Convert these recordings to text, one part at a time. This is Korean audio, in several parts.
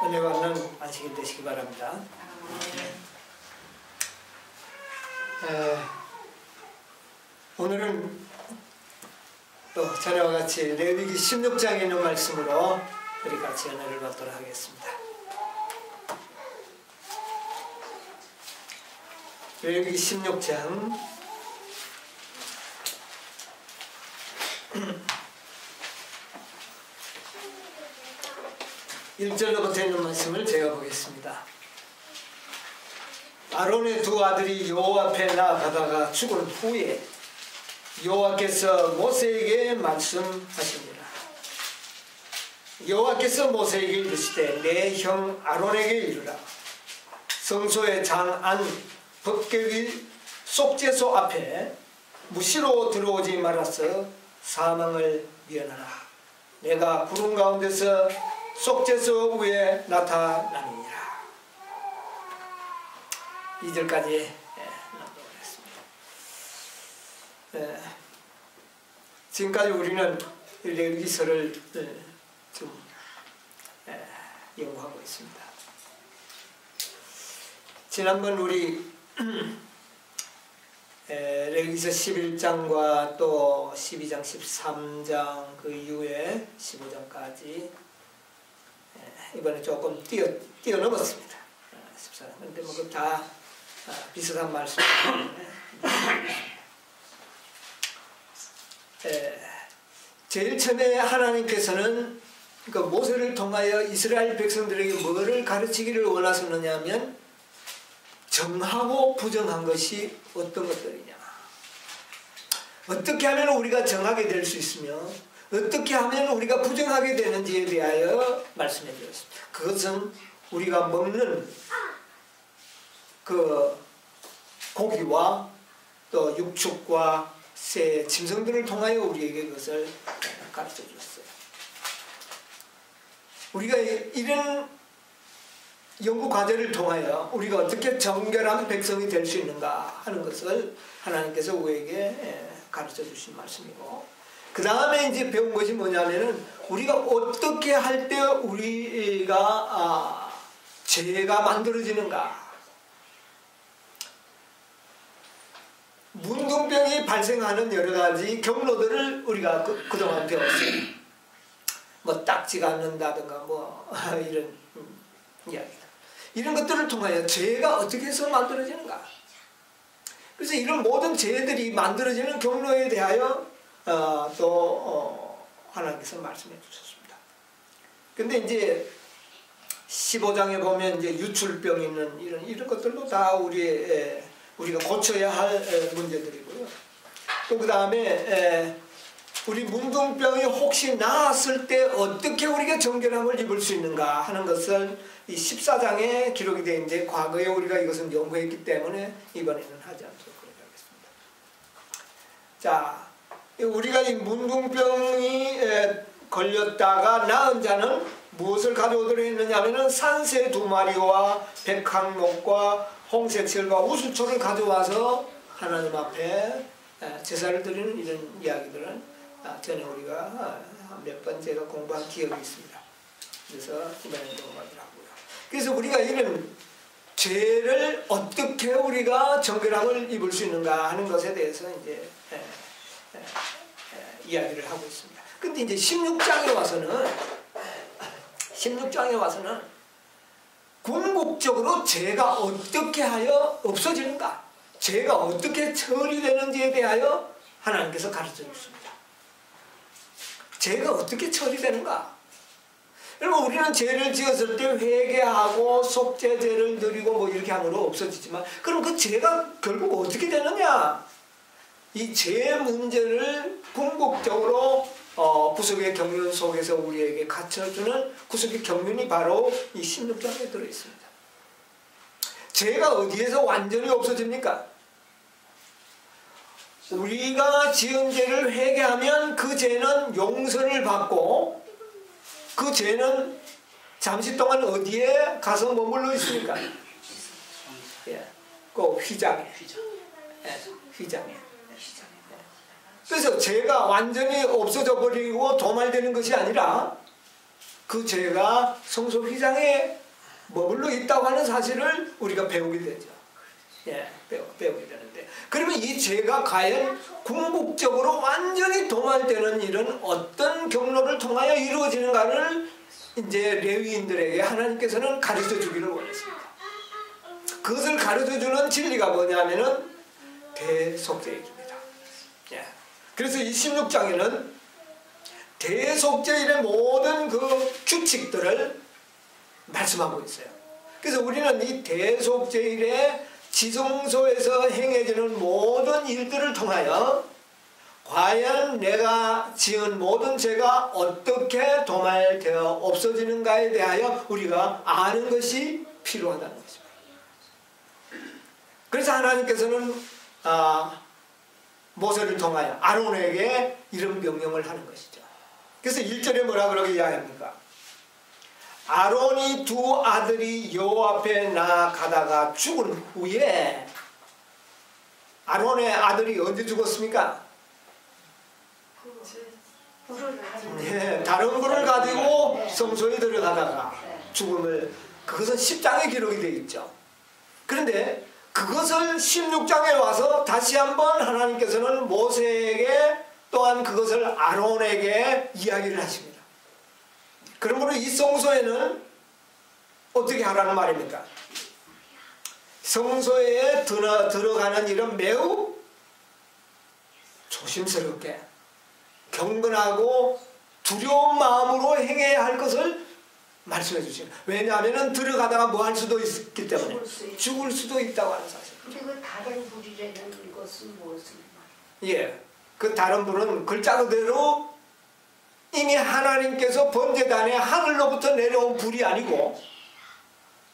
은혜가 있는 안식일 되시기 바랍니다. 오늘은 또 전에와 같이 레위기 16장에 있는 말씀으로 우리 같이 은혜를 받도록 하겠습니다. 레위기 16장 1절로부터 있는 말씀을 제가 보겠습니다. 아론의 두 아들이 여호와 앞에 나아가다가 죽은 후에 여호와께서 모세에게 말씀하십니다. 여호와께서 모세에게 이르시되 내 형 아론에게 이르라. 성소의 장 안 법궤 속죄소 앞에 무시로 들어오지 말아서 사망을 면하라. 내가 구름 가운데서 속죄소 위에 나타나니라. 2절까지 낭독을 했습니다. 지금까지 우리는 레위기서를 좀 연구하고 있습니다. 지난번 우리 레위기서 11장과 또 12장, 13장 그 이후에 15장까지 이번에 조금 뛰어넘었습니다. 14장. 근데 뭐 그 다 비슷한 말씀인데 제일 처음에 하나님께서는 그 모세를 통하여 이스라엘 백성들에게 뭐를 가르치기를 원하셨느냐 하면 정하고 부정한 것이 어떤 것들이냐, 어떻게 하면 우리가 정하게 될 수 있으며 어떻게 하면 우리가 부정하게 되는지에 대하여 말씀해 주셨습니다. 그것은 우리가 먹는 그 고기와 또 육축과 새, 짐승들을 통하여 우리에게 그것을 가르쳐 주셨어요. 우리가 이런 연구 과제를 통하여 우리가 어떻게 정결한 백성이 될 수 있는가 하는 것을 하나님께서 우리에게 가르쳐 주신 말씀이고, 그 다음에 이제 배운 것이 뭐냐면은 우리가 어떻게 할 때 우리가 죄가 만들어지는가, 문둥병이 발생하는 여러 가지 경로들을 우리가 그동안 배웠어요. 뭐 딱지가 않는다든가 뭐 이런 이야기들, 이런 것들을 통하여 죄가 어떻게 해서 만들어지는가. 그래서 이런 모든 죄들이 만들어지는 경로에 대하여 하나님께서 말씀해 주셨습니다. 근데 이제 15장에 보면 이제 유출병 있는 이런 것들도 다 우리가 고쳐야 할 문제들이고요. 또 그 다음에 우리 문둥병이 혹시 나았을 때 어떻게 우리가 정결함을 입을 수 있는가 하는 것을 이 14장에 기록이 되어 있는데, 과거에 우리가 이것은 연구했기 때문에 이번에는 하지 않도록 하겠습니다. 자, 우리가 이 문둥병이 걸렸다가 나은 자는 무엇을 가져오도록 했느냐 하면은 산새 2마리와 백항목과 홍색실과 우수초를 가져와서 하나님 앞에 제사를 드리는 이런 이야기들은 전에 우리가 몇 번 제가 공부한 기억이 있습니다. 그래서 이번에 넘어가도록 하고요. 그래서 우리가 이런 죄를 어떻게 우리가 정결함을 입을 수 있는가 하는 것에 대해서 이제 이야기를 하고 있습니다. 근데 이제 16장에 와서는 궁극적으로 죄가 어떻게 하여 없어지는가, 죄가 어떻게 처리되는지에 대하여 하나님께서 가르쳐 주십니다. 죄가 어떻게 처리되는가? 여러분, 우리는 죄를 지었을 때 회개하고 속죄제를 드리고 뭐 이렇게 함으로 없어지지만, 그럼 그 죄가 결국 어떻게 되느냐? 이 죄 문제를 궁극적으로 구속의 경륜 속에서 우리에게 갖춰주는 구속의 경륜이 바로 이 16장에 들어있습니다. 죄가 어디에서 완전히 없어집니까? 우리가 지은 죄를 회개하면 그 죄는 용서를 받고, 그 죄는 잠시 동안 어디에 가서 머물러 있습니까? 그 휘장에. 휘장에. 그래서 죄가 완전히 없어져 버리고 도말되는 것이 아니라 그 죄가 성소 휘장에 머물러 있다고 하는 사실을 우리가 배우게 되죠. 예, 배우게 되는데, 그러면 이 죄가 과연 궁극적으로 완전히 도말되는 일은 어떤 경로를 통하여 이루어지는가를 이제 레위인들에게 하나님께서는 가르쳐 주기를 원했습니다. 그것을 가르쳐 주는 진리가 뭐냐면은 대속죄일입니다. 예. 그래서 이 16장에는 대속죄일의 모든 그 규칙들을 말씀하고 있어요. 그래서 우리는 이 대속죄일에 지성소에서 행해지는 모든 일들을 통하여 과연 내가 지은 모든 죄가 어떻게 도말되어 없어지는가에 대하여 우리가 아는 것이 필요하다는 것입니다. 그래서 하나님께서는 모세를 통하여 아론에게 이런 명령을 하는 것이죠. 그래서 1절에 뭐라 그러게 이야기합니까? 아론이 두 아들이 여호와 앞에 나아가다가 죽은 후에, 아론의 아들이 언제 죽었습니까? 네, 다른 불을 가지고 성소에 들어가다가 죽음을, 그것은 10장에 기록이 되어 있죠. 그런데 그것을 16장에 와서 다시 한번 하나님께서는 모세에게 또한 그것을 아론에게 이야기를 하십니다. 그러므로 이 성소에는 어떻게 하라는 말입니까? 성소에 들어가는 일은 매우 조심스럽게 경건하고 두려운 마음으로 행해야 할 것을 말씀해 주십니다. 왜냐하면 들어가다가 뭐 할 수도 있기 때문에 죽을 수도 있다고 하는 사실. 근데 그 다른 불이라는 것은 무엇을 말해요? 예, 그 다른 불은 글자 그대로 이미 하나님께서 번제단에 하늘로부터 내려온 불이 아니고,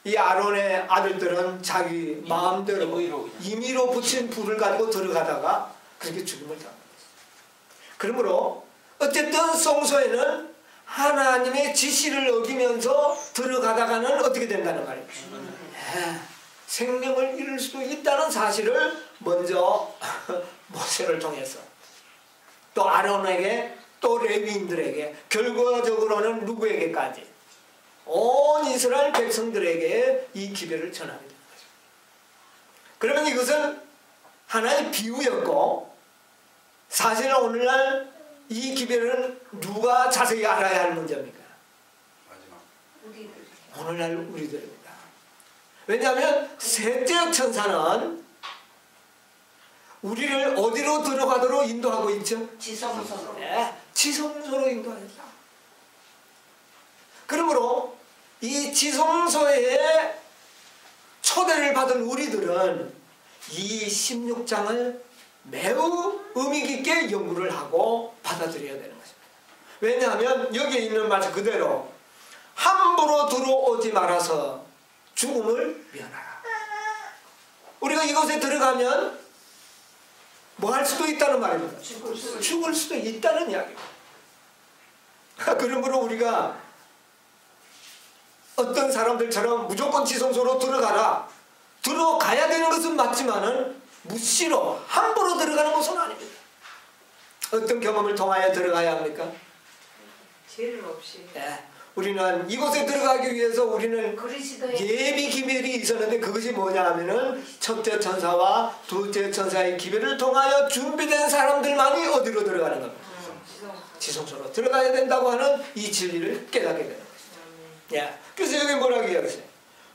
이 아론의 아들들은 자기 마음대로 임의로 붙인 불을 가지고 들어가다가 그렇게 죽음을 당합니다. 그러므로 어쨌든 성소에는 하나님의 지시를 어기면서 들어가다가는 어떻게 된다는 말입니다. 생명을 잃을 수도 있다는 사실을 먼저 모세를 통해서, 또 아론에게, 또 레위인들에게, 결과적으로는 누구에게까지, 온 이스라엘 백성들에게 이 기별을 전하게 되는 거죠. 그러면 이것은 하나의 비유였고, 사실은 오늘날 이 기별은 누가 자세히 알아야 할 문제입니까? 오늘날 우리들입니다. 왜냐하면 셋째 천사는 우리를 어디로 들어가도록 인도하고 있죠? 지성소로. 네, 지성소로 인도합니다. 그러므로 이 지성소에 초대를 받은 우리들은 이 16장을 매우 의미 깊게 연구를 하고 받아들여야 되는 것입니다. 왜냐하면 여기에 있는 말 그대로 함부로 들어오지 말아서 죽음을 면하라. 우리가 이곳에 들어가면 뭐 할 수도 있다는 말입니다. 죽을 수도 있다는 이야기입니다. 그러므로 우리가 어떤 사람들처럼 무조건 지성소로 들어가라, 들어가야 되는 것은 맞지만은 무시로 함부로 들어가는 것은 아닙니다. 어떤 경험을 통하여 들어가야 합니까? 죄를 없이. 네. 우리는 이곳에 들어가기 위해서 우리는 그리스도의 예비 기별이 있었는데, 그것이 뭐냐 하면은 첫째 천사와 둘째 천사의 기별을 통하여 준비된 사람들만이 어디로 들어가는 겁니다. 지성소로 들어가야 된다고 하는 이 진리를 깨닫게 되는 것이죠. 예. 그래서 여기 뭐라고 이야기했어요?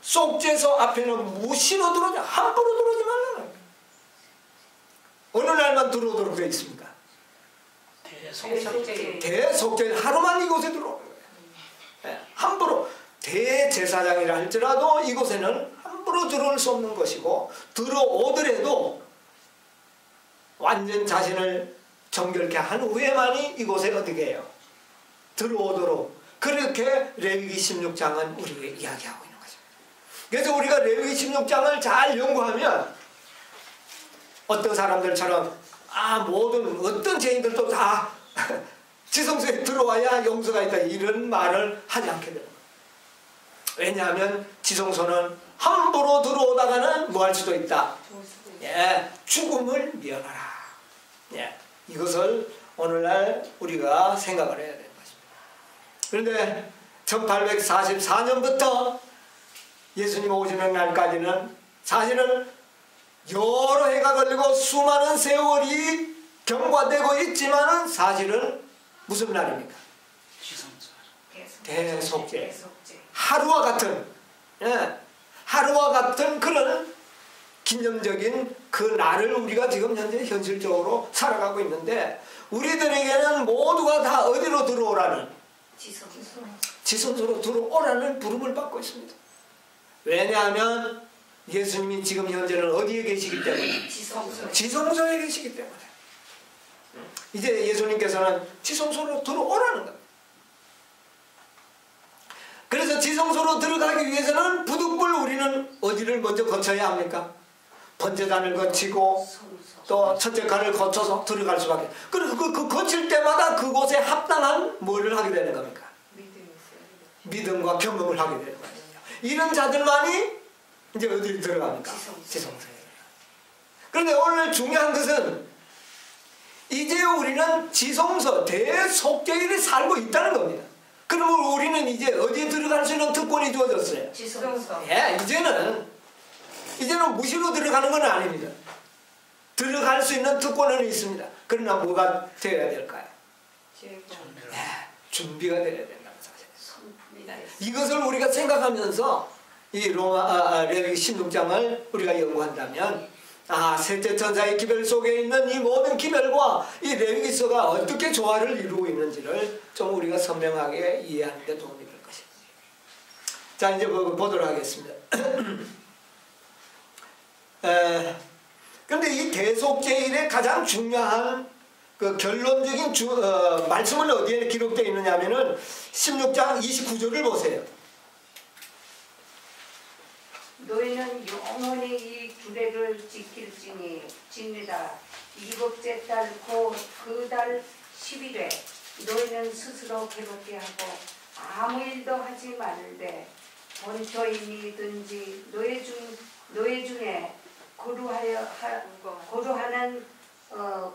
속죄소 앞에는 무시로 들어오지, 함부로 들어오지 말라는 거예요. 어느 날만 들어오도록 되어 있습니까? 대속죄 하루만 이곳에 들어오는 거예요. 예, 함부로, 대제사장이라 할지라도 이곳에는 함부로 들어올 수 없는 것이고, 들어오더라도 완전 자신을 정결케 한 후에만이 이곳에 어떻게 해요? 들어오도록, 그렇게 레위기 16장은 우리에게 이야기하고 있는 거죠. 그래서 우리가 레위기 16장을 잘 연구하면 어떤 사람들처럼 모든 어떤 죄인들도 다 지성소에 들어와야 용서가 있다, 이런 말을 하지 않게 됩니다. 왜냐하면 지성소는 함부로 들어오다가는 뭐 할 수도 있다? 예, 죽음을 면하라. 예, 이것을 오늘날 우리가 생각을 해야 되는 것입니다. 그런데 1844년부터 예수님 오시는 날까지는 사실은 여러 해가 걸리고 수많은 세월이 경과되고 있지만은 사실은 무슨 날입니까? 대속죄. 하루와 같은, 하루와 같은 그런 기념적인 그 날을 우리가 지금 현재 현실적으로 살아가고 있는데, 우리들에게는 모두가 다 어디로 들어오라는, 지성소로 들어오라는 부름을 받고 있습니다. 왜냐하면 예수님이 지금 현재는 어디에 계시기 때문에, 지성소에 계시기 때문에 이제 예수님께서는 지성소로 들어오라는 겁니다. 그래서 지성소로 들어가기 위해서는 부득불 우리는 어디를 먼저 거쳐야 합니까? 번제단을 거치고 또 첫째 간을 거쳐서 들어갈 수밖에. 그리고 그 거칠 때마다 그곳에 합당한 뭐를 하게 되는 겁니까? 믿음과 경험을 하게 되는 거예요. 이런 자들만이 이제 어디로 들어갑니까? 지성소에. 그런데 오늘 중요한 것은 이제 우리는 지성소 대속죄일에 살고 있다는 겁니다. 그러면 우리는 이제 어디에 들어갈 수 있는 특권이 주어졌어요? 지성소. 예, 이제는 무시로 들어가는 건 아닙니다. 들어갈 수 있는 특권은 있습니다. 그러나 뭐가 되어야 될까요? 준비가 되어야 된다는 사실. 이것을 우리가 생각하면서 이 레위기 16장을 우리가 연구한다면, 셋째 천사의 기별 속에 있는 이 모든 기별과 이 레위기서가 어떻게 조화를 이루고 있는지를 좀 우리가 선명하게 이해하는 데 도움이 될 것입니다. 자, 이제 보도록 하겠습니다. 그런데 이 대속죄일의 가장 중요한 그 결론적인 말씀은 어디에 기록되어 있느냐 하면은 16장 29절을 보세요. 너희는 영원히 이 규례를 지키지니다. 일곱째 달 곧 그 달 10일에 너희는 스스로 괴롭게 하고 아무 일도 하지 말되 본처인이든지 너희 중에 고루하는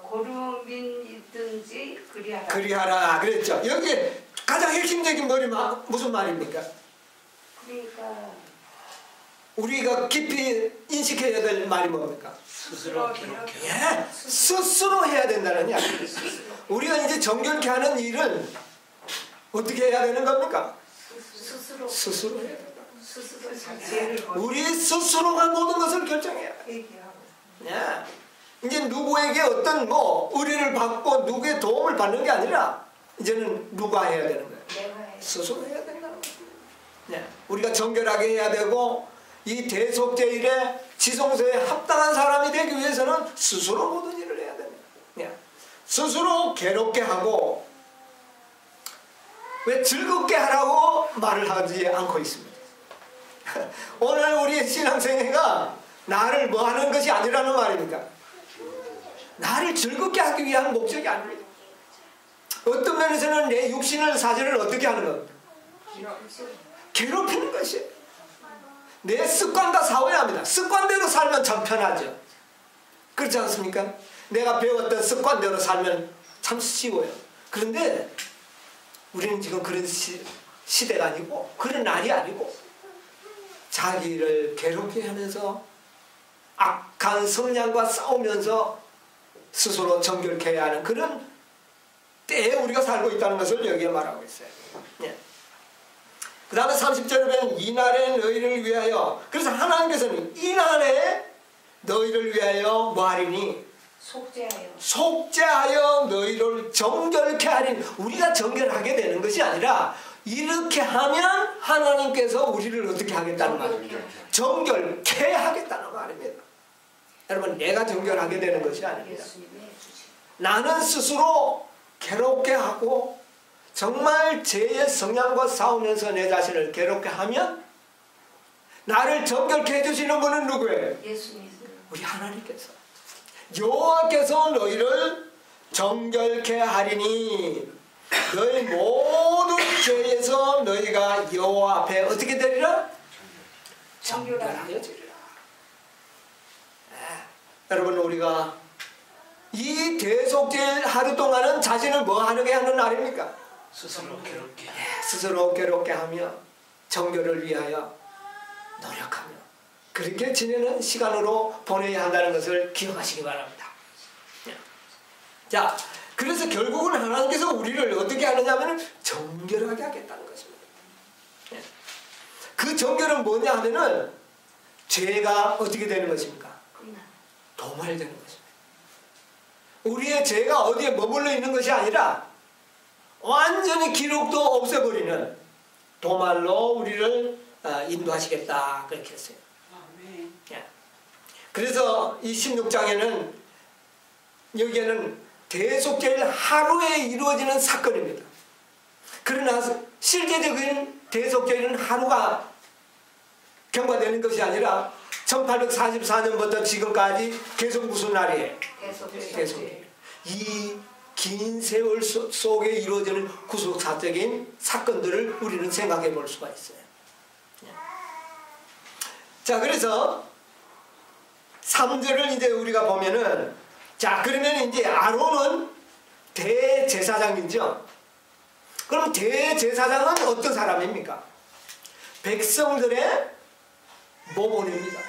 고루민이든지 그리하라 그랬죠. 여기 가장 핵심적인 말이 무슨 말입니까? 그러니까 우리가 깊이 인식해야 될 말이 뭡니까? 스스로 스스로 해야 된다는 이야기예요. 우리가 이제 정결케 하는 일은 어떻게 해야 되는 겁니까? 스스로 해야 된다. 우리 스스로가 모든 것을 결정해야 돼. 이제 누구에게 어떤 의뢰를 받고 누구의 도움을 받는 게 아니라 이제는 누가 해야 되는 거예요? 스스로 해야 된다는 거예요. 우리가 정결하게 해야 되고, 이 대속죄일에 지성소에 합당한 사람이 되기 위해서는 스스로 모든 일을 해야 됩니다. 스스로 괴롭게 하고, 왜 즐겁게 하라고 말을 하지 않고 있습니다. 오늘 우리의 신앙생애가 나를 뭐 하는 것이 아니라는 말입니까? 나를 즐겁게 하기 위한 목적이 아닙니다. 어떤 면에서는 내 육신을 사실은 어떻게 하는 겁니까? 괴롭히는 것이에요. 내 습관과 싸워야 합니다. 습관대로 살면 참 편하죠. 그렇지 않습니까? 내가 배웠던 습관대로 살면 참 쉬워요. 그런데 우리는 지금 그런 시대가 아니고, 그런 날이 아니고, 자기를 괴롭게 하면서 악한 성향과 싸우면서 스스로 정결케 해야 하는 그런 때에 우리가 살고 있다는 것을 여기에 말하고 있어요. 그 다음에 30절에 보면 이날에 너희를 위하여, 그래서 하나님께서는 이날에 너희를 위하여 뭐 하리니? 속죄하여 너희를 정결케 하리니. 우리가 정결하게 되는 것이 아니라 이렇게 하면 하나님께서 우리를 어떻게 하겠다는 말입니다. 정결케 하겠다는 말입니다. 여러분, 내가 정결하게 되는 것이 아닙니다. 나는 스스로 괴롭게 하고 정말 죄의 성향과 싸우면서 내 자신을 괴롭게 하면 나를 정결케 해주시는 분은 누구예요? 예수님. 우리 하나님께서. 여호와께서 너희를 정결케 하리니 너희 모든 죄에서 너희가 여호와 앞에 어떻게 되리라? 정결하여 지리라. 여러분, 우리가 이 대속죄일 하루 동안은 자신을 뭐 하게 하는 날입니까? 스스로 괴롭게 스스로 괴롭게 하며 정결을 위하여 노력하며 그렇게 지내는 시간으로 보내야 한다는 것을 기억하시기 바랍니다. 자, 그래서 결국은 하나님께서 우리를 어떻게 하느냐면 정결하게 하겠다는 것입니다. 그 정결은 뭐냐 하면은 죄가 어떻게 되는 것입니까? 도말되는 것입니다. 우리의 죄가 어디에 머물러 있는 것이 아니라 완전히 기록도 없애버리는 도말로 우리를 인도하시겠다 그렇게 했어요. 아멘. 그래서 이 16장에는 여기에는 대속죄일 하루에 이루어지는 사건입니다. 그러나 실제적인 대속죄일은 하루가 경과되는 것이 아니라 1844년부터 지금까지 계속 무슨 날이에요? 대속죄일. 이 긴 세월 속에 이루어지는 구속사적인 사건들을 우리는 생각해 볼 수가 있어요. 자, 그래서 3절을 이제 우리가 보면은, 자, 그러면 이제 아론은 대제사장이죠. 그럼 대제사장은 어떤 사람입니까? 백성들의 모본입니다.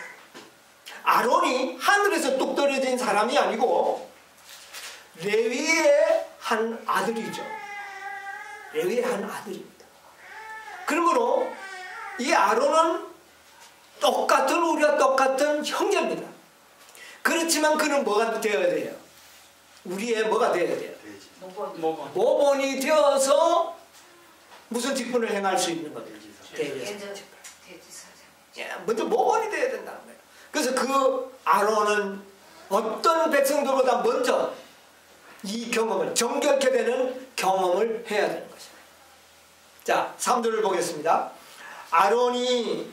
아론이 하늘에서 뚝 떨어진 사람이 아니고 레위의 한 아들이죠. 레위의 한 아들입니다. 그러므로 이 아론은 우리와 똑같은 형제입니다. 그렇지만 그는 뭐가 되어야 돼요? 우리의 뭐가 되어야 돼요? 모본이 되어서 무슨 직분을 행할 수 있는 겁니다. 대제사장. 먼저 모본이 되어야 된다는 거예요. 그래서 그 아론은 어떤 백성들보다 먼저 이 경험을, 정결케 되는 경험을 해야 되는 것입니다. 자, 3절을 보겠습니다. 아론이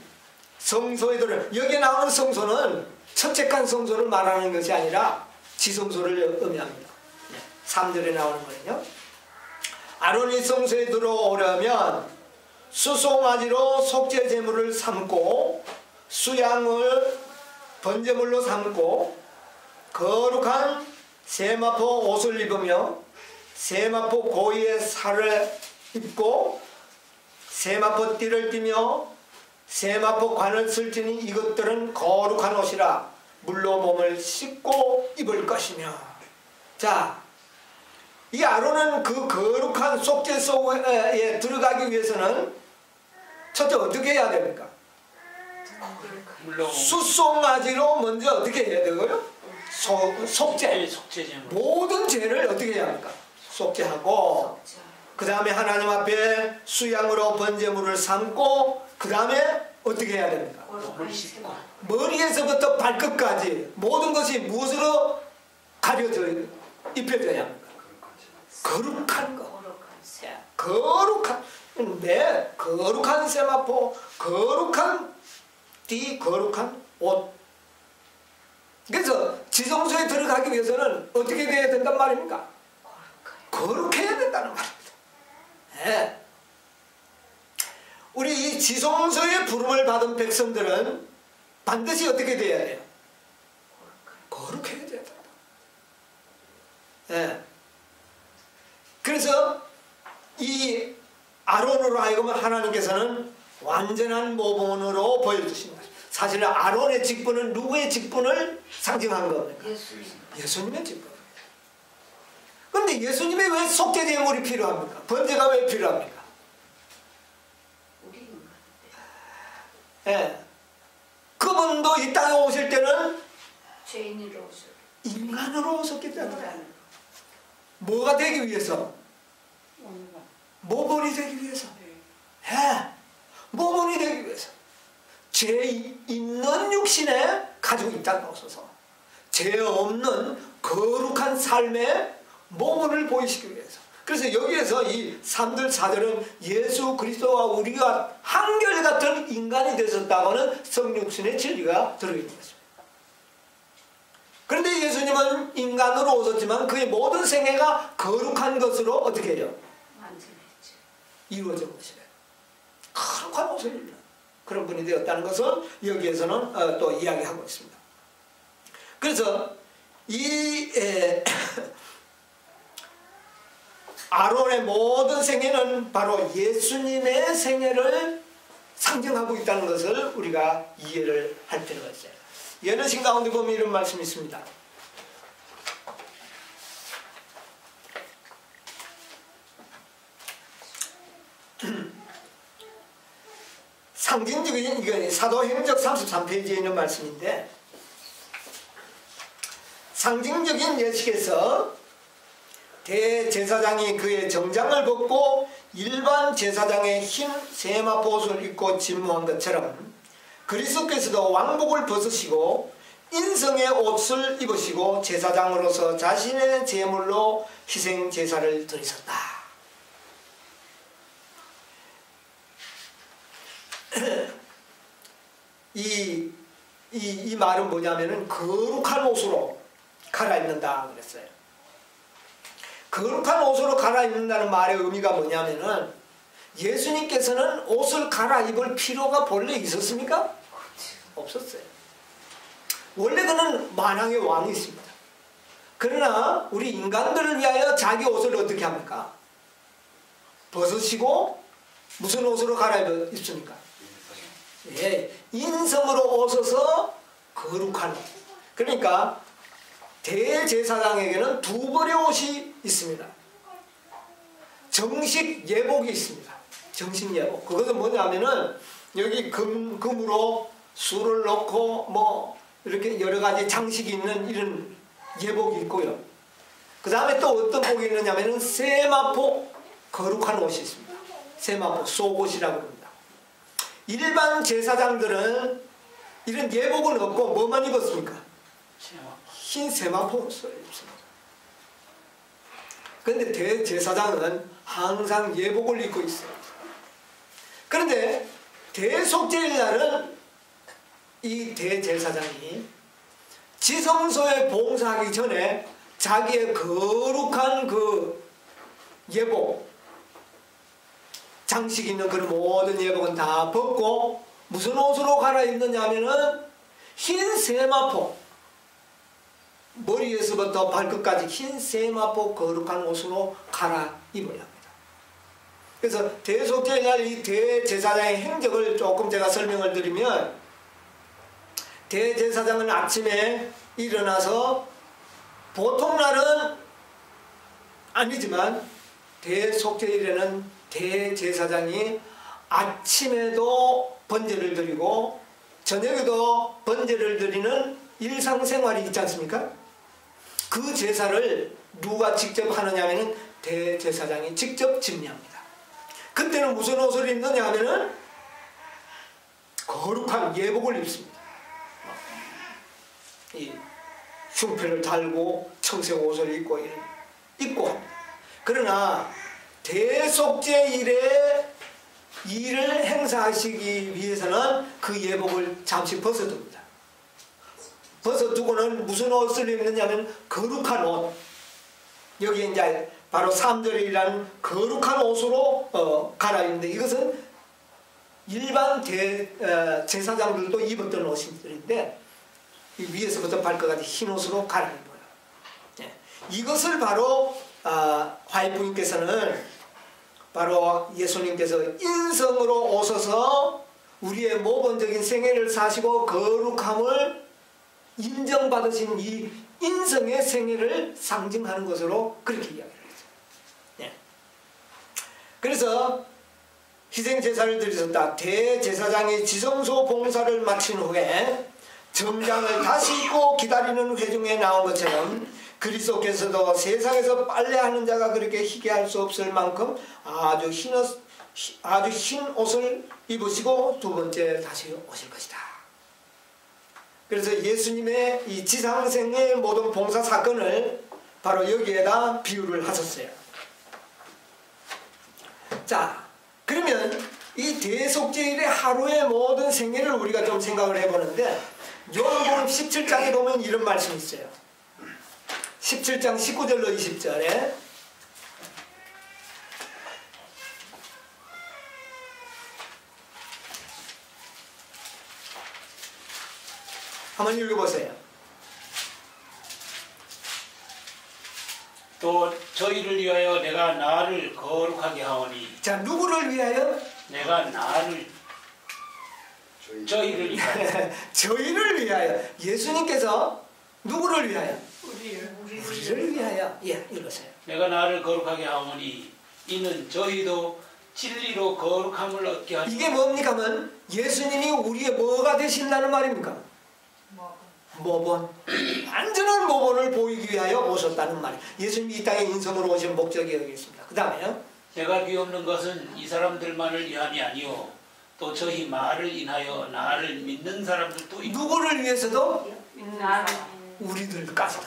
성소에 들어, 여기에 나오는 성소는 처책한 성소를 말하는 것이 아니라 지성소를 의미합니다. 3절에 나오는 거는요. 아론이 성소에 들어오려면 수송아지로 속죄 제물을 삼고 수양을 번제물로 삼고 거룩한 세마포 옷을 입으며 세마포 고이의 살을 입고 세마포 띠를 띠며 세마포 관을 쓸지니 이것들은 거룩한 옷이라 물로 몸을 씻고 입을 것이며. 자, 이 아론은 그 거룩한 속죄 속에 들어가기 위해서는 첫째 어떻게 해야 됩니까? 수송아지로 먼저 어떻게 해야 되고요? 속죄. 모든 죄를 어떻게 해야 합니까? 속죄하고 그 다음에 하나님 앞에 수양으로 번제물을 삼고 그 다음에 어떻게 해야 됩니까? 머리에서부터 발끝까지 모든 것이 무엇으로 입혀져야 합니까? 거룩한 거. 거룩한 세마포, 거룩한 띠, 거룩한 옷. 그래서 지성소에 들어가기 위해서는 어떻게 돼야 된단 말입니까? 거룩해야 된다는 말입니다. 네. 우리 이 지성소의 부름을 받은 백성들은 반드시 어떻게 돼야 돼요? 거룩해야 된다. 네. 그래서 이 아론으로 하여금 하나님께서는 완전한 모본으로 보여주십니다. 사실 아론의 직분은 누구의 직분을 상징한 겁니까? 예수님의 직분입니다. 그런데 예수님의 왜 속죄 제물이 필요합니까? 번제가 왜 필요합니까? 예. 그분도 이 땅에 오실 때는 죄인으로 오셨. 인간으로 오셨기 때문에 뭐가 되기 위해서? 모본이 되기 위해서. 예. 모본이 되기 위해서. 죄 있는 육신에 가지고 있다고 하소서. 죄 없는 거룩한 삶의 모본을 보이시기 위해서. 그래서 여기에서 이 3절 4절은 예수 그리스도와 우리가 한결같은 인간이 되셨다고는 성육신의 진리가 들어있는 것입니다. 그런데 예수님은 인간으로 오셨지만 그의 모든 생애가 거룩한 것으로 어떻게 해요? 이루어진 것이에요. 거룩한 옷을 입는 그런 분이 되었다는 것을 여기에서는 또 이야기하고 있습니다. 그래서 이 아론의 모든 생애는 바로 예수님의 생애를 상징하고 있다는 것을 우리가 이해를 할 필요가 있어요. 예언신 가운데 보면 이런 말씀이 있습니다. 상징적인, 이건 사도행적 33페이지에 있는 말씀인데, 상징적인 예식에서 대제사장이 그의 정장을 벗고 일반 제사장의 흰 세마포 옷을 입고 진무한 것처럼 그리스도께서도 왕복을 벗으시고 인성의 옷을 입으시고 제사장으로서 자신의 제물로 희생 제사를 드리셨다. 이 말은 뭐냐면은 거룩한 옷으로 갈아입는다 그랬어요. 거룩한 옷으로 갈아입는다는 말의 의미가 뭐냐면은 예수님께서는 옷을 갈아입을 필요가 본래 있었습니까? 없었어요. 원래 그는 만왕의 왕이십니다. 그러나 우리 인간들을 위하여 자기 옷을 어떻게 합니까? 벗으시고 무슨 옷으로 갈아입습니까? 예, 인성으로 옷어서 거룩한 옷. 그러니까 대제사장에게는 두 벌의 옷이 있습니다. 정식 예복이 있습니다. 정식 예복. 그것은 뭐냐면은 여기 금으로 술을 넣고 뭐 이렇게 여러 가지 장식이 있는 이런 예복이 있고요. 그 다음에 또 어떤 복이 있느냐면은 세마포 거룩한 옷이 있습니다. 세마포 속옷이라고 합니다. 일반 제사장들은 이런 예복은 없고 뭐만 입었습니까? 흰 세마포 옷을 입습니다. 그런데 대제사장은 항상 예복을 입고 있어요. 그런데 대속죄일 날은 이 대제사장이 지성소에 봉사하기 전에 자기의 거룩한 그 예복, 장식 있는 그런 모든 예복은 다 벗고 무슨 옷으로 갈아입느냐 하면은 흰 세마포, 머리에서부터 발끝까지 흰 세마포 거룩한 옷으로 갈아입어야 합니다. 그래서 대속죄일 날 이 대제사장의 행적을 조금 제가 설명을 드리면, 대제사장은 아침에 일어나서 보통 날은 아니지만 대속죄일에는 대제사장이 아침에도 번제를 드리고 저녁에도 번제를 드리는 일상생활이 있지 않습니까? 그 제사를 누가 직접 하느냐 하면 대제사장이 직접 집례합니다. 그때는 무슨 옷을 입느냐 하면은 거룩한 예복을 입습니다. 이 흉패를 달고 청색 옷을 입고 합니다. 그러나 대속죄일에 일을 행사하시기 위해서는 그 예복을 잠시 벗어둡니다. 벗어두고는 무슨 옷을 입느냐면 거룩한 옷, 여기에 이제 바로 3절이라는 거룩한 옷으로 갈아입는데, 이것은 일반 제사장들도 입었던 옷들인데 위에서부터 발끝까지 흰 옷으로 갈아입어요. 네. 이것을 바로 화이프님께서는 바로 예수님께서 인성으로 오셔서 우리의 모범적인 생애를 사시고 거룩함을 인정받으신 이 인성의 생애를 상징하는 것으로 그렇게 이야기를 했죠. 네. 그래서 희생제사를 드리셨다. 대제사장이 지성소 봉사를 마친 후에 정장을 다시 입고 기다리는 회중에 나온 것처럼 그리스도께서도 세상에서 빨래하는 자가 그렇게 희게 할 수 없을 만큼 아주 흰 옷을 입으시고 두 번째 다시 오실 것이다. 그래서 예수님의 이 지상생의 모든 봉사 사건을 바로 여기에다 비유를 하셨어요. 자, 그러면 이 대속죄일의 하루의 모든 생애를 우리가 좀 생각을 해보는데, 요한복음 17장에 보면 이런 말씀이 있어요. 17장 19절로 20절에 한번 읽어보세요. 또 저희를 위하여 내가 나를 거룩하게 하오니. 자, 누구를 위하여? 내가 나를 저희를 위하여. 저희를 위하여. 예수님께서 누구를 위하여? 우리를 우리를 위하여. 예, 읽으세요. 내가 나를 거룩하게 하오니 이는 저희도 진리로 거룩함을 얻게 하시고. 이게 뭡니까 하면 예수님이 우리의 뭐가 되신다는 말입니까? 모본. 완전한 모본을 보이기 위하여 오셨다는 말이에요. 예수님이 이 땅에 인성으로 오신 목적이 여기 있습니다. 그 다음에요. 내가 비옵는 것은 이 사람들만을 위함이 아니요 또 저희 말을 인하여 나를 믿는 사람들도 있고. 누구를 위해서도? 나를 우리들까지도.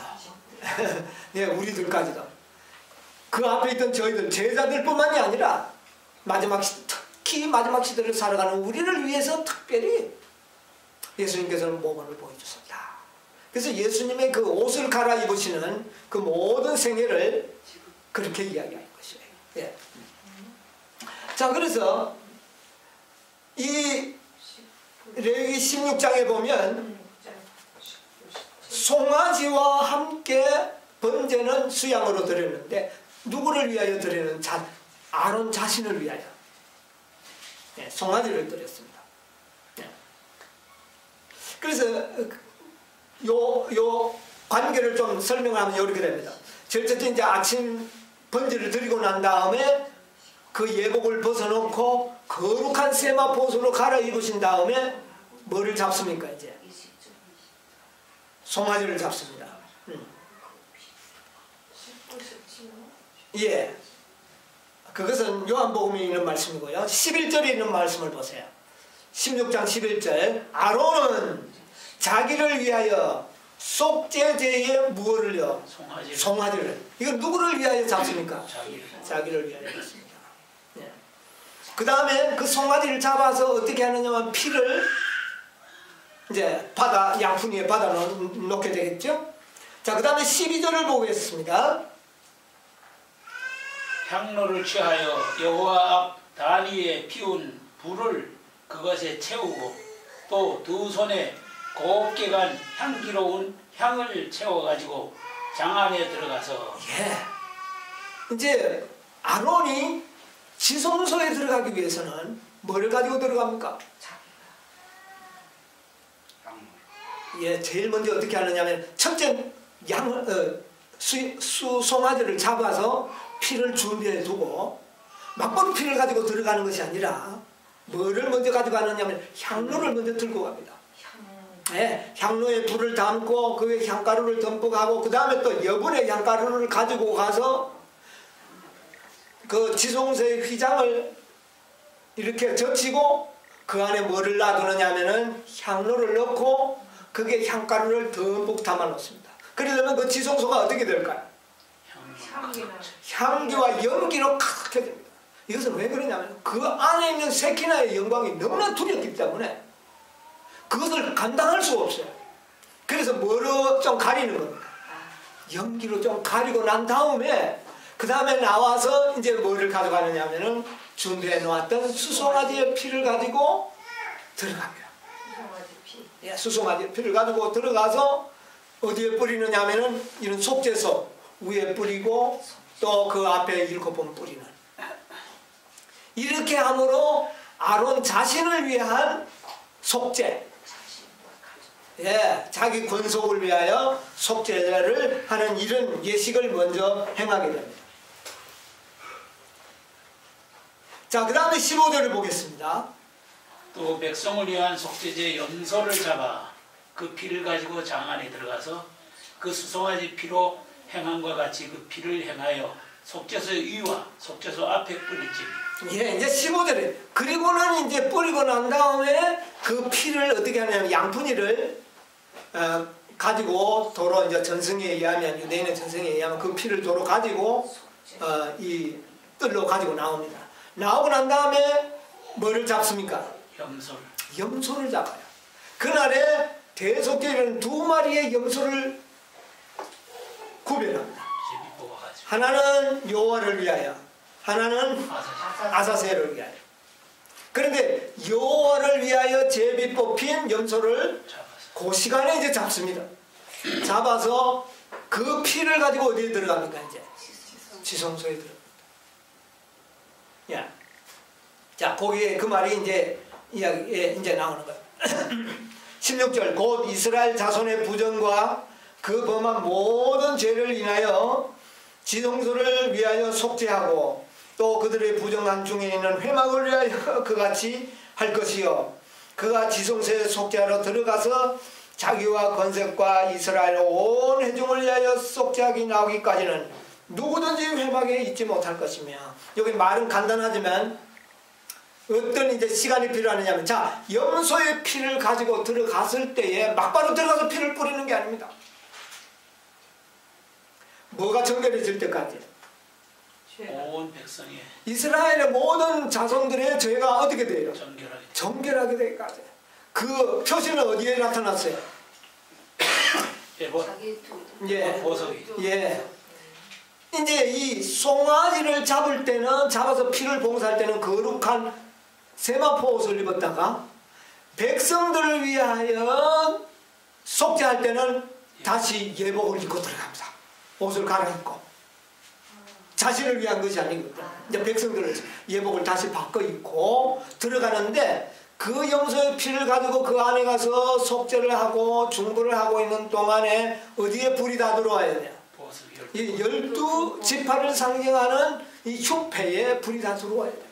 예, 우리들까지도. 그 앞에 있던 저희들 제자들뿐만이 아니라 특히 마지막 시대를 살아가는 우리를 위해서 특별히 예수님께서는 모본을 보여주셨다. 그래서 예수님의 그 옷을 갈아입으시는 그 모든 생애를 그렇게 이야기하는 것이에요. 예. 자, 그래서 이 레위기 16장에 보면 송아지와 함께 번제는 수양으로 드렸는데 누구를 위하여 드리는? 아론 자신을 위하여. 예, 송아지를 드렸습니다. 예. 그래서 요 관계를 좀 설명하면 이렇게 됩니다. 첫째 이제 아침 번제를 드리고 난 다음에 그 예복을 벗어놓고 거룩한 세마포수로 갈아입으신 다음에 뭐를 잡습니까? 이제 송아지를 잡습니다. 예, 그것은 요한복음에 있는 말씀이고요. 11절에 있는 말씀을 보세요. 16장 11절. 아론은 자기를 위하여 속죄제에 무엇을요? 송아지를. 이건 누구를 위하여 잡습니까? 자기를 위하여 잡습니다. 예. 그 다음에 그 송아지를 잡아서 어떻게 하느냐면 피를 이제 양푼 위에 받아 놓게 되겠죠? 자, 그 다음에 12절을 보겠습니다. 향로를 취하여 여호와 앞 단위에 피운 불을 그것에 채우고 또 두 손에 곱게 간 향기로운 향을 채워가지고 장 안에 들어가서. 예. 이제 아론이 지성소에 들어가기 위해서는 뭐를 가지고 들어갑니까? 예, 제일 먼저 어떻게 하느냐면 첫째 송아지를 잡아서 피를 준비해 두고 막바로 피를 가지고 들어가는 것이 아니라 뭐를 먼저 가지고 가느냐면 향로를 먼저 들고 갑니다. 네, 향로에 불을 담고 그 위에 향가루를 듬뿍하고 그 다음에 또 여분의 향가루를 가지고 가서 그 지성소의 휘장을 이렇게 젖히고 그 안에 뭐를 놔두느냐면은 향로를 넣고 그게 향가루를 듬뿍 담아 놓습니다. 그러려면 그 지성소가 어떻게 될까요? 향기와 연기로 가득해 됩니다. 이것은 왜 그러냐면 그 안에 있는 세키나의 영광이 너무나 두렵기 때문에 그것을 감당할 수가 없어요. 그래서 뭐로 좀 가리는 겁니다. 연기로 좀 가리고 난 다음에 그 다음에 나와서 이제 뭐를 가져가느냐 하면은 준비해 놓았던 수송아지의 피를 가지고 들어갑니다. 예, 수송아지의 피를 가지고 들어가서 어디에 뿌리느냐 하면은 이런 속죄소 위에 뿌리고 또 그 앞에 7번 뿌리는. 이렇게 함으로 아론 자신을 위한 속죄, 예, 자기 권속을 위하여 속죄를 하는 이런 예식을 먼저 행하게 됩니다. 자, 그 다음에 15절을 보겠습니다. 또 백성을 위한 속죄제 염소를 잡아 그 피를 가지고 장 안에 들어가서 그 수송아지 피로 행함과 같이 그 피를 행하여 속죄소 위와 속죄소 앞에 뿌리지. 예, 이제 15절에 그리고는 이제 뿌리고 난 다음에 그 피를 어떻게 하냐면 양푼이를 가지고 도로 이제 전승에 의하면 유대인의 전승에 의하면 그 피를 도로 가지고 이 뜰로 가지고 나옵니다. 나오고 난 다음에 뭐를 잡습니까? 염소를 잡아요. 그날에 대속죄는 2마리의 염소를 구별합니다. 하나는 여호와를 위하여, 하나는 아사셀을 위하여. 그런데 여호와를 위하여 제비 뽑힌 염소를 그 시간에 이제 잡습니다. 잡아서 그 피를 가지고 어디에 들어갑니까? 이제 지성소에 들어갑니다. 야, 자 거기에 그 말이 이제 이야기에 이제 나오는 거예요. 16절 곧 이스라엘 자손의 부정과 그 범한 모든 죄를 인하여 지성소를 위하여 속죄하고 또 그들의 부정한 중에 있는 회막을 위하여 그같이 할 것이요 그가 지성소에 속죄하러 들어가서 자기와 건색과 이스라엘 온 회중을 위하여 속죄하기 나오기까지는 누구든지 회막에 있지 못할 것이며 여기 말은 간단하지만 어떤 이제 시간이 필요하느냐면 자 염소의 피를 가지고 들어갔을 때에 막바로 들어가서 피를 뿌리는 게 아닙니다. 뭐가 정결해질 때까지 온 백성의 이스라엘의 모든 자손들의 죄가 어떻게 돼요? 정결하게 되기까지. 그 표시는 어디에 나타났어요? 예. 보석이. 예. 이제 이 송아지를 잡을 때는 잡아서 피를 봉사할 때는 거룩한 세마포 옷을 입었다가 백성들을 위하여 속죄할 때는 다시 예복을 입고 들어갑니다. 옷을 갈아입고 자신을 위한 것이 아니거든요. 이제 백성들을 예복을 다시 바꿔 입고 들어가는데 그 염소의 피를 가지고 그 안에 가서 속죄를 하고 중보를 하고 있는 동안에 어디에 불이 다 들어와야 돼요? 이 12지파를 상징하는 이 흉패에 불이 다 들어와야 됩니다.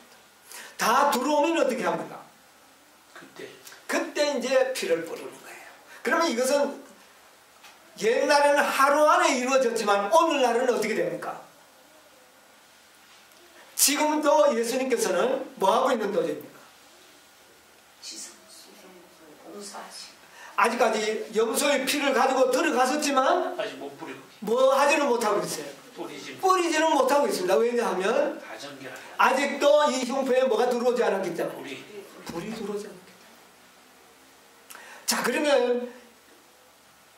다 들어오면 어떻게 합니까? 그때 이제 피를 뿌리는 거예요. 그러면 이것은 옛날에는 하루 안에 이루어졌지만 오늘날은 어떻게 됩니까? 지금도 예수님께서는 뭐하고 있는 도제입니까? 아직까지 염소의 피를 가지고 들어갔었지만 아직 못 뿌리고 뭐 하지는 못하고 있어요. 뿌리지는 못하고 있습니다. 왜냐하면 아직도 이 흉패에 뭐가 들어오지 않았기 때문에 불이 들어오지 않았기 때문에. 자 그러면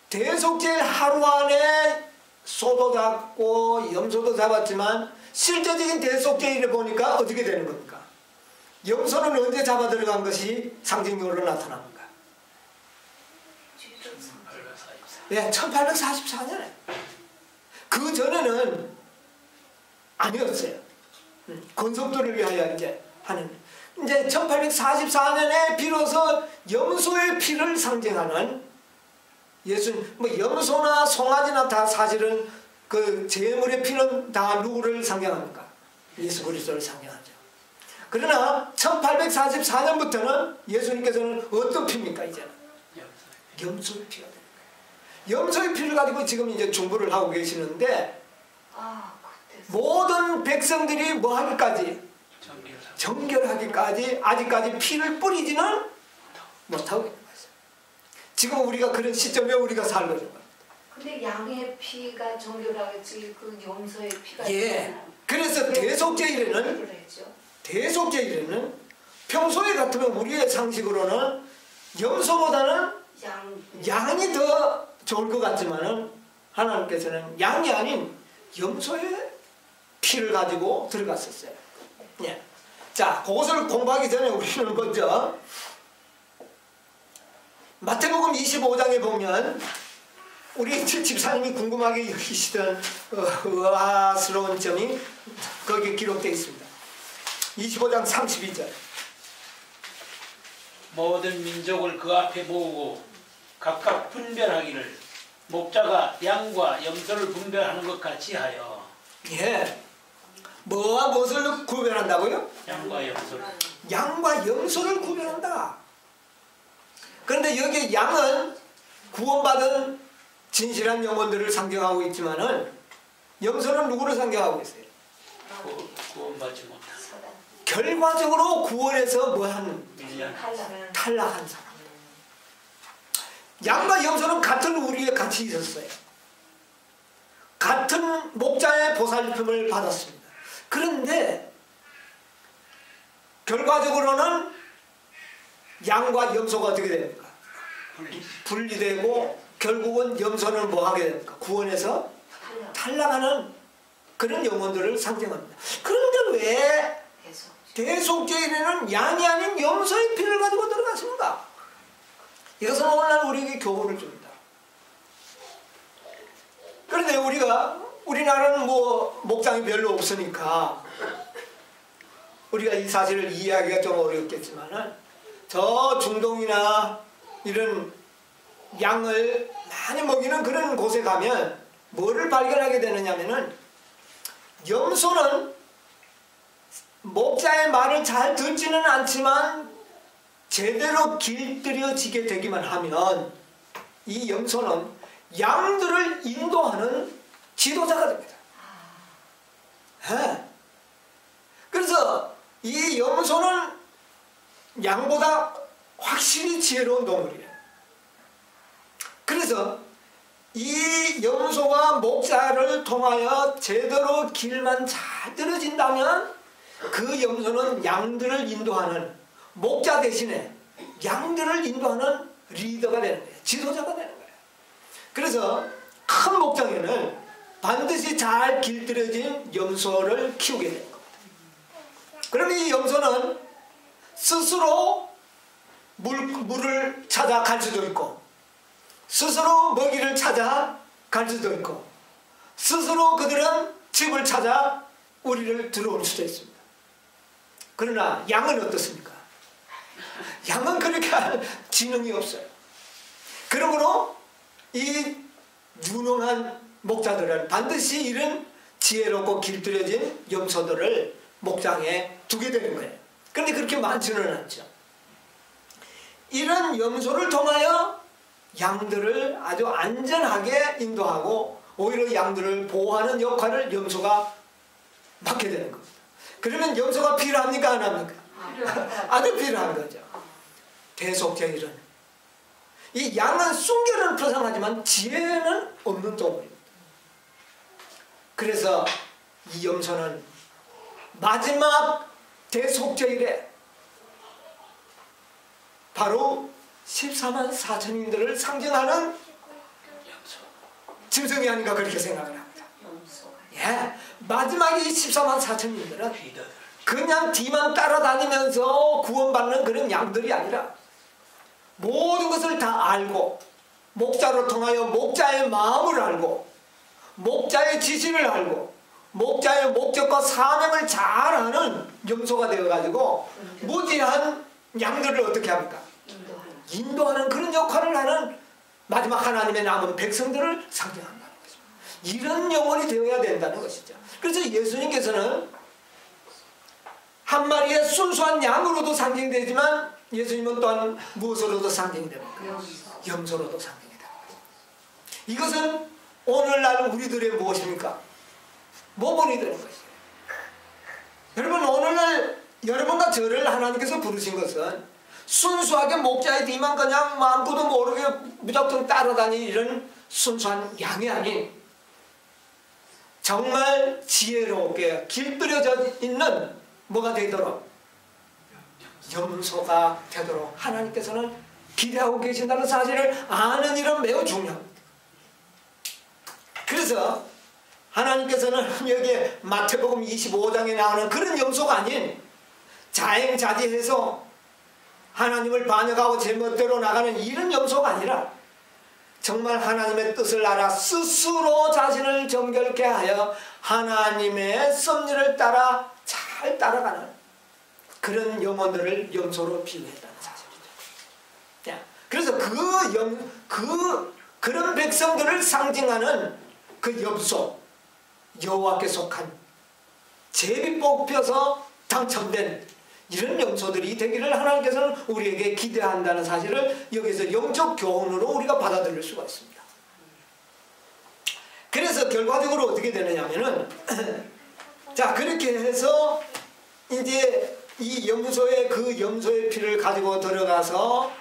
대속죄일 하루 안에 소도 잡고 염소도 잡았지만 실제적인 대속죄일에 보니까 어떻게 되는 겁니까? 염소는 언제 잡아 들어간 것이 상징적으로 나타납니까? 네, 1844년에. 그 전에는 아니었어요. 건속도를 위하여 이제 하는. 이제 1844년에 비로소 염소의 피를 상징하는 예수님, 뭐 염소나 송아지나 다 사실은 그 제물의 피는 다 누구를 상징합니까? 예수 그리스도를 상징하죠. 그러나 1844년부터는 예수님께서는 어떤 피입니까? 이제는 염소의 피가 됩니다. 염소의 피를 가지고 지금 이제 중보를 하고 계시는데 모든 백성들이 뭐 하기까지? 정결하기까지 아직까지 피를 뿌리지는 못하고 있는 거죠. 지금 우리가 그런 시점에 우리가 살고 있는 겁니다. 근데 양의 피가 정결하겠지 그 염소의 피가 예. 그래서 대속죄일에는 평소에 같으면 우리의 상식으로는 염소보다는 양이 더 좋을 것 같지만은 하나님께서는 양이 아닌 염소의 피를 가지고 들어갔었어요. 예. 자, 그것을 공부하기 전에 우리는 먼저 마태복음 25장에 보면 우리 집사님이 궁금하게 여기시던 의아스러운 점이 거기에 기록되어 있습니다. 25장 32절 모든 민족을 그 앞에 모으고 각각 분별하기를 목자가 양과 염소를 분별하는 것 같이 하여. 예. 뭐와 무엇을 구별한다고요? 양과 염소를. 양과 염소를 구별한다. 그런데 여기 양은 구원받은 진실한 영혼들을 상징하고 있지만은 염소는 누구를 상징하고 있어요? 구원받지 못한. 결과적으로 구원에서 뭐한 탈락한 사람. 양과 염소는 같은 우리에 같이 있었어요. 같은 목자의 보살핌을 받았습니다. 그런데 결과적으로는 양과 염소가 어떻게 됩니까? 분리되고 결국은 염소는 뭐 하게 됩니까? 구원에서 탈락하는 그런 영혼들을 상징합니다. 그런데 왜 대속죄일에는 양이 아닌 염소의 피를 가지고 들어갔습니다? 이것은 오늘날 우리에게 교훈을 줍니다. 그런데 우리나라는 뭐 목장이 별로 없으니까 우리가 이 사실을 이해하기가 좀 어렵겠지만은 저 중동이나 이런 양을 많이 먹이는 그런 곳에 가면 뭐를 발견하게 되느냐면은 염소는 목자의 말을 잘 듣지는 않지만 제대로 길들여지게 되기만 하면 이 염소는 양들을 인도하는 지도자가 됩니다. 네. 그래서 이 염소는 양보다 확실히 지혜로운 동물이에요. 그래서 이 염소가 목자를 통하여 제대로 길만 잘 들어진다면 그 염소는 양들을 인도하는, 목자 대신에 양들을 인도하는 리더가 되는 거예요. 지도자가 되는 거예요. 그래서 큰 목장에는 반드시 잘 길들여진 염소를 키우게 되는 겁니다. 그러면 이 염소는 스스로 물을 찾아 갈 수도 있고, 스스로 먹이를 찾아 갈 수도 있고, 스스로 그들은 집을 찾아 우리를 들어올 수도 있습니다. 그러나 양은 어떻습니까? 양은 그렇게 할 지능이 없어요. 그러므로 이 유능한 목자들은 반드시 이런 지혜롭고 길들여진 염소들을 목장에 두게 되는 거예요. 그런데 그렇게 많지는 않죠. 이런 염소를 통하여 양들을 아주 안전하게 인도하고 오히려 양들을 보호하는 역할을 염소가 맡게 되는 겁니다. 그러면 염소가 필요합니까? 안 합니까? 아주 필요한 거죠. 대속제일은 이 양은 순결은 표상하지만 지혜는 없는 동물입니다. 그래서 이 염소는 마지막 대속제일에 바로 14만 4천인들을 상징하는 짐승이 아닌가 그렇게 생각을 합니다. 예, 마지막에 14만 4천인들은 그냥 뒤만 따라다니면서 구원받는 그런 양들이 아니라 모든 것을 다 알고 목자로 통하여 목자의 마음을 알고 목자의 지시를 알고 목자의 목적과 사명을 잘 아는 염소가 되어가지고 무지한 양들을 어떻게 합니까? 인도하는 그런 역할을 하는 마지막 하나님의 남은 백성들을 상징한다는 것입니다. 이런 영혼이 되어야 된다는 것이죠. 그래서 예수님께서는 한 마리의 순수한 양으로도 상징되지만 예수님은 또한 무엇으로도 상징이 됩니까? 염소로도 상징이 됩니다. 이것은 오늘날 우리들의 무엇입니까? 모범이 되는 것이에요. 여러분, 오늘날 여러분과 저를 하나님께서 부르신 것은 순수하게 목자의 뒤만 그냥 아무것도 모르게 무작정 따라다니는 이런 순수한 양이 아닌 정말 지혜롭게 길들여져 있는 뭐가 되도록 염소가 되도록 하나님께서는 기대하고 계신다는 사실을 아는 일은 매우 중요합니다. 그래서 하나님께서는 여기에 마태복음 25장에 나오는 그런 염소가 아닌 자행자제해서 하나님을 반역하고 제 멋대로 나가는 이런 염소가 아니라 정말 하나님의 뜻을 알아 스스로 자신을 정결케 하여 하나님의 섭리를 따라 잘 따라가는 그런 영혼들을 염소로 비유했다는 사실이죠. 그래서 그런 백성들을 상징하는 그 염소, 여호와께 속한 제비 뽑혀서 당첨된 이런 염소들이 되기를 하나님께서는 우리에게 기대한다는 사실을 여기서 영적 교훈으로 우리가 받아들일 수가 있습니다. 그래서 결과적으로 어떻게 되느냐면은 자, 그렇게 해서 이제 이 염소의 그 염소의 피를 가지고 들어가서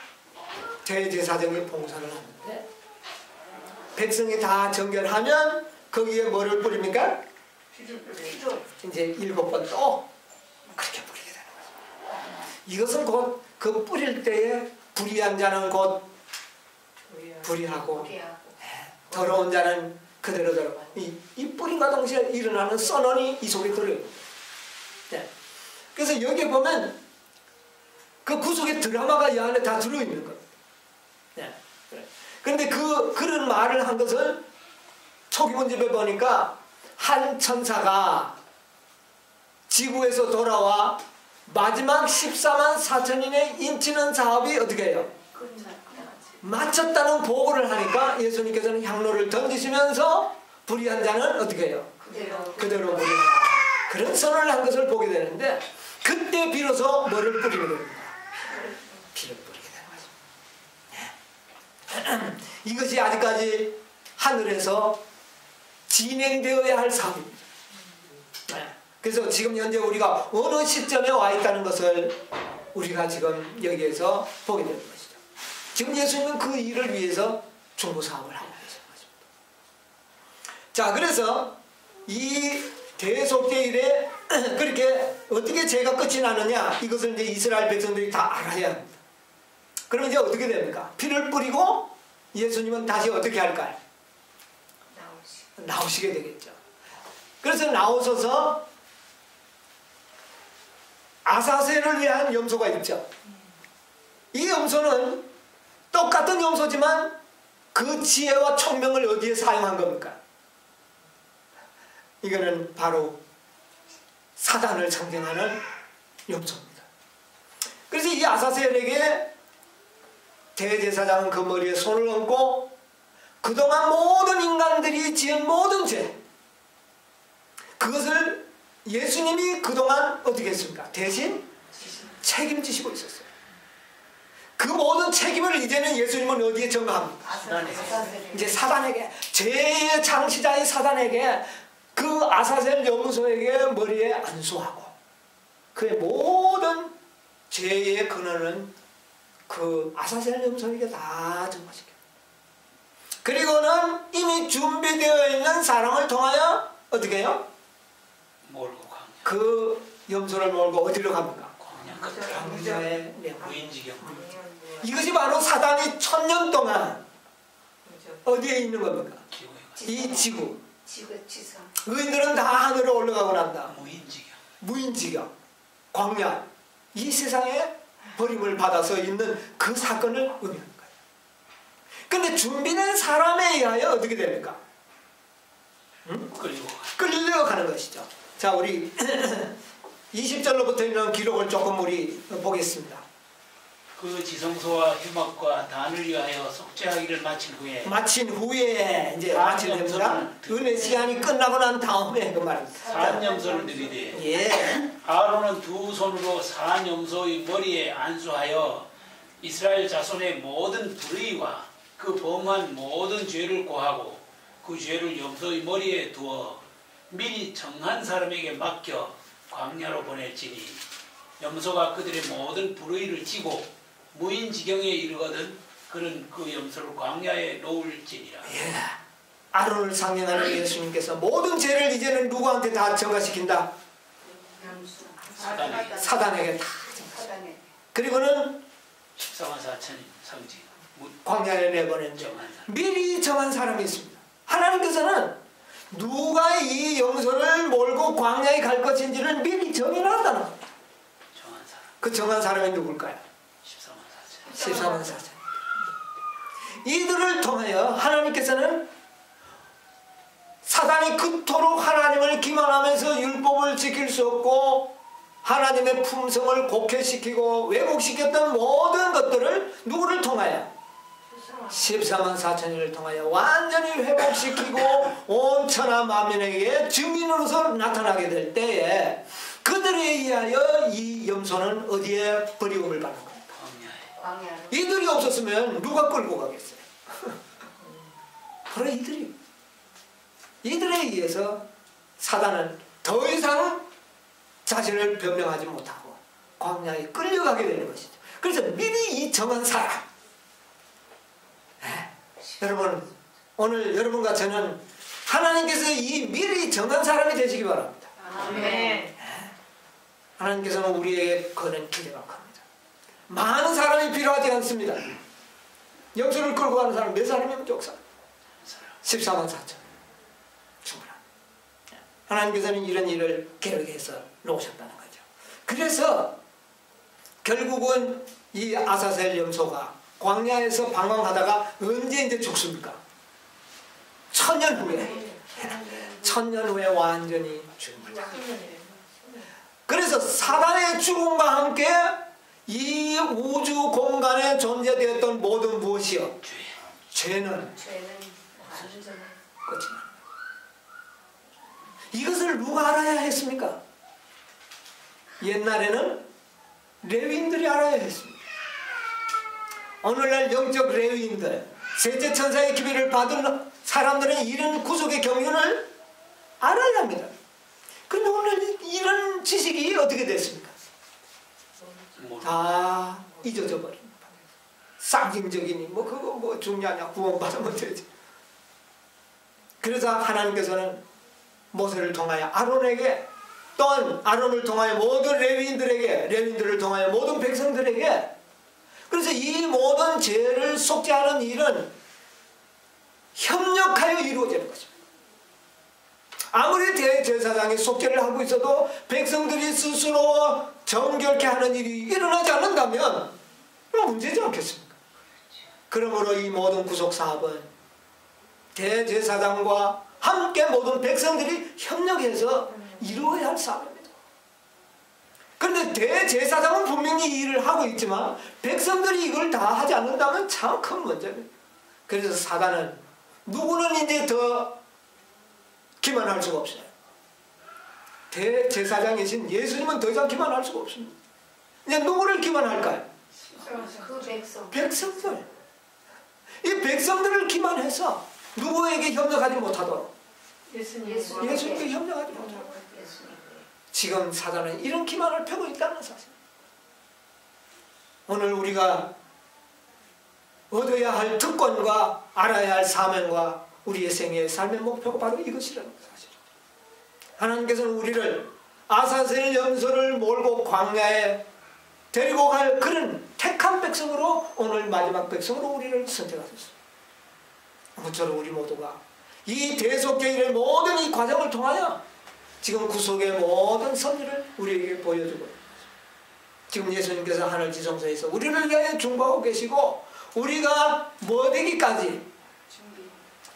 대제사장이 봉사를 하는데 백성이 다 정결하면 거기에 뭐를 뿌립니까? 피를 이제 7번 또 그렇게 뿌리게 되는 거죠. 이것은 곧 그 뿌릴 때에 불의한 자는 곧 불의하고 더러운 자는 그대로 더러워. 이 뿌림과 동시에 일어나는 선언이 이 속에 들어요. 네. 그래서 여기에 보면 그 구속의 드라마가 이 안에 다 들어있는 거예요. 네. 그런데 그런 말을 한 것을 초기 문집에 보니까 한 천사가 지구에서 돌아와 마지막 14만 4천인의 인치는 사업이 어떻게 해요? 마쳤다는 보고를 하니까 예수님께서는 향로를 던지시면서 불의한 자는 어떻게 해요? 그대로 버리라. 그런 선언을 한 것을 보게 되는데 그때 비로소 뭐를 뿌리게 됩니다? 피를 뿌리게 되는 거죠. 이것이 아직까지 하늘에서 진행되어야 할 사업입니다. 그래서 지금 현재 우리가 어느 시점에 와 있다는 것을 우리가 지금 여기에서 보게 되는 것이죠. 지금 예수님은 그 일을 위해서 중보사업을 하고 계신 것입니다. 자, 그래서 이 대속죄일에 그렇게 어떻게 죄가 끝이 나느냐, 이것을 이제 이스라엘 백성들이 다 알아야 합니다. 그러면 이제 어떻게 됩니까? 피를 뿌리고 예수님은 다시 어떻게 할까요? 나오시게 되겠죠. 그래서 나오셔서 아사셀을 위한 염소가 있죠. 이 염소는 똑같은 염소지만 그 지혜와 총명을 어디에 사용한 겁니까? 이거는 바로 사단을 상징하는 염소입니다. 그래서 이 아사셀에게 대제사장은 그 머리에 손을 얹고 그동안 모든 인간들이 지은 모든 죄, 그것을 예수님이 그동안 어떻게 했습니까? 대신 책임지시고 있었어요. 그 모든 책임을 이제는 예수님은 어디에 전가합니까? 이제 사단에게, 죄의 창시자인 사단에게, 그 아사셀 염소에게 머리에 안수하고 그의 모든 죄의 근원은 그 아사셀 염소에게 다 전가시켜요. 그리고는 이미 준비되어 있는 사람을 통하여 어떻게 해요? 몰고 가. 그 염소를 몰고 어디로 갑니까? 광야에 무인지경. 이것이 바로 사단이 1000년 동안 어디에 있는 겁니까? 이 지구. 의인들은 다 하늘에 올라가고 난다. 무인지경, 광야, 이 세상에 버림을 받아서 있는 그 사건을 의미하는 거예요. 그런데 준비된 사람에 의하여 어떻게 됩니까? 끌려가는 것이죠. 자, 우리 20절로부터 있는 기록을 조금 우리 보겠습니다. 그 지성소와 휴막과 단을 위하여 속죄하기를 마친 후에 이제 마치게 됩니다. 은혜 시간이 끝나고 난 다음에 그 말입니다. 산염소를 드리되 아론은 두 손으로 산염소의 머리에 안수하여 이스라엘 자손의 모든 불의와 그 범한 모든 죄를 고하고 그 죄를 염소의 머리에 두어 미리 정한 사람에게 맡겨 광야로 보낼지니 염소가 그들의 모든 불의를 지고 무인지경에 이르거든 그는 그 염소를 광야에 놓을지니라. 아론을 상징하는 예수님께서 모든 죄를 이제는 누구한테 다 전가시킨다? 사단에게 다 전가시킨다. 그리고는 14만 4천인 상징 광야에 내보냈는데 미리 정한 사람이 있습니다. 하나님께서는 누가 이 염소를 몰고 광야에 갈 것인지를 미리 정해놨다는 겁니다. 그 정한 사람이 누굴까요? 14만 4천. 이들을 통하여 하나님께서는 사단이 그토록 하나님을 기만하면서 율법을 지킬 수 없고 하나님의 품성을 곡해시키고 왜곡시켰던 모든 것들을 누구를 통하여? 14만 4천인을 통하여 완전히 회복시키고 온 천하 만민에게 증인으로서 나타나게 될 때에 그들에 의하여 이 염소는 어디에 버림을 받는 겁니까? 이들이 없었으면 누가 끌고 가겠어요? 바로 이들에 의해서 사단은 더 이상 자신을 변명하지 못하고 광야에 끌려가게 되는 것이죠. 그래서 미리 이 정한 사람, 여러분 오늘 여러분과 저는 하나님께서 이 미리 정한 사람이 되시기 바랍니다. 아멘. 하나님께서는 우리에게 거는 기대가 큽니다. 많은 사람이 필요하지 않습니다. 염소를 끌고 가는 사람 몇 사람이면 적사? 14만 4천. 충분합니다. 하나님께서는 이런 일을 계획해서 놓으셨다는 거죠. 그래서 결국은 이 아사셀 염소가 광야에서 방황하다가 언제 이제 죽습니까? 1000년 후에. 천년 후에 완전히 죽습니다. 그래서 사단의 죽음과 함께 이 우주 공간에 존재되었던 모든 무엇이요? 죄는 완전히 끝이 납니다. 이것을 누가 알아야 했습니까? 옛날에는 레위인들이 알아야 했습니다. 오늘날 영적 레위인들, 셋째 천사의 기별을 받은 사람들은 이런 구속의 경륜을 알아야 합니다. 그런데 오늘 이런 지식이 어떻게 됐습니까? 다 잊어져 버립니다. 상징적이니 뭐 그거 뭐 중요하냐, 구원받으면 되지. 그래서 하나님께서는 모세를 통하여 아론에게, 또한 아론을 통하여 모든 레위인들에게, 레위인들을 통하여 모든 백성들에게, 그래서 이 모든 죄를 속죄하는 일은 협력하여 이루어지는 것입니다. 아무리 대제사장이 속죄를 하고 있어도 백성들이 스스로 정결케 하는 일이 일어나지 않는다면 문제지 않겠습니까? 그러므로 이 모든 구속사업은 대제사장과 함께 모든 백성들이 협력해서 이루어야 할 사업입니다. 그런데 대제사장은 분명히 이 일을 하고 있지만 백성들이 이걸 다 하지 않는다면 참 큰 문제입니다. 그래서 사단은 누구는 이제 더 기만할 수가 없어요. 대제사장이신 예수님은 더 이상 기만할 수가 없습니다. 이제 누구를 기만할까요? 그 백성. 백성들. 이 백성들을 기만해서 누구에게 협력하지 못하도록, 예수님께 협력하지 못하도록 지금 사단은 이런 기만을 펴고 있다는 사실. 오늘 우리가 얻어야 할 특권과 알아야 할 사명과 우리의 생애의 삶의 목표가 바로 이것이라는 사실. 하나님께서는 우리를 아사셀 염소를 몰고 광야에 데리고 갈 그런 택한 백성으로, 오늘 마지막 백성으로 우리를 선택하셨습니다. 아무쪼록 우리 모두가 이 대속죄의 모든 이 과정을 통하여 지금 구속의 모든 섭리를 우리에게 보여주고 있습니다. 지금 예수님께서 하늘 지성소에서 우리를 위하여 중보하고 계시고, 우리가 뭐 되기까지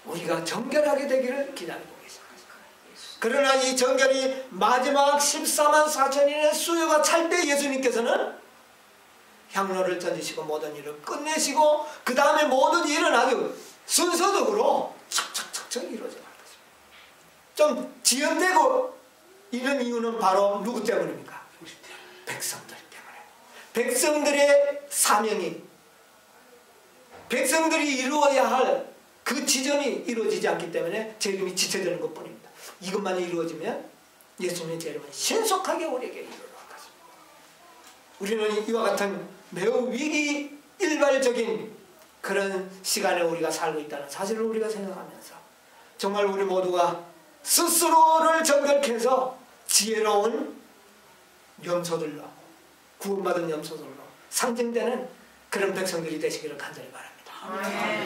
우리가 정결하게 되기를 기다리고 계십니다. 그러나 이 정결이 마지막 14만 4천인의 수요가 찰 때 예수님께서는 향로를 던지시고 모든 일을 끝내시고, 그 다음에 모든 일은 아주 순서적으로 척척척척 이루어져 갈 것입니다. 좀 지연되고 이런 이유는 바로 누구 때문입니까? 백성들 때문에. 백성들의 사명이, 백성들이 이루어야 할 그 지점이 이루어지지 않기 때문에 재림이 지체되는 것뿐입니다. 이것만 이루어지면 예수님의 재림은 신속하게 우리에게 이르러 갔습니다. 우리는 이와 같은 매우 위기 일발적인 그런 시간에 우리가 살고 있다는 사실을 우리가 생각하면서 정말 우리 모두가 스스로를 정결케 해서 지혜로운 염소들로, 구원받은 염소들로 상징되는 그런 백성들이 되시기를 간절히 바랍니다.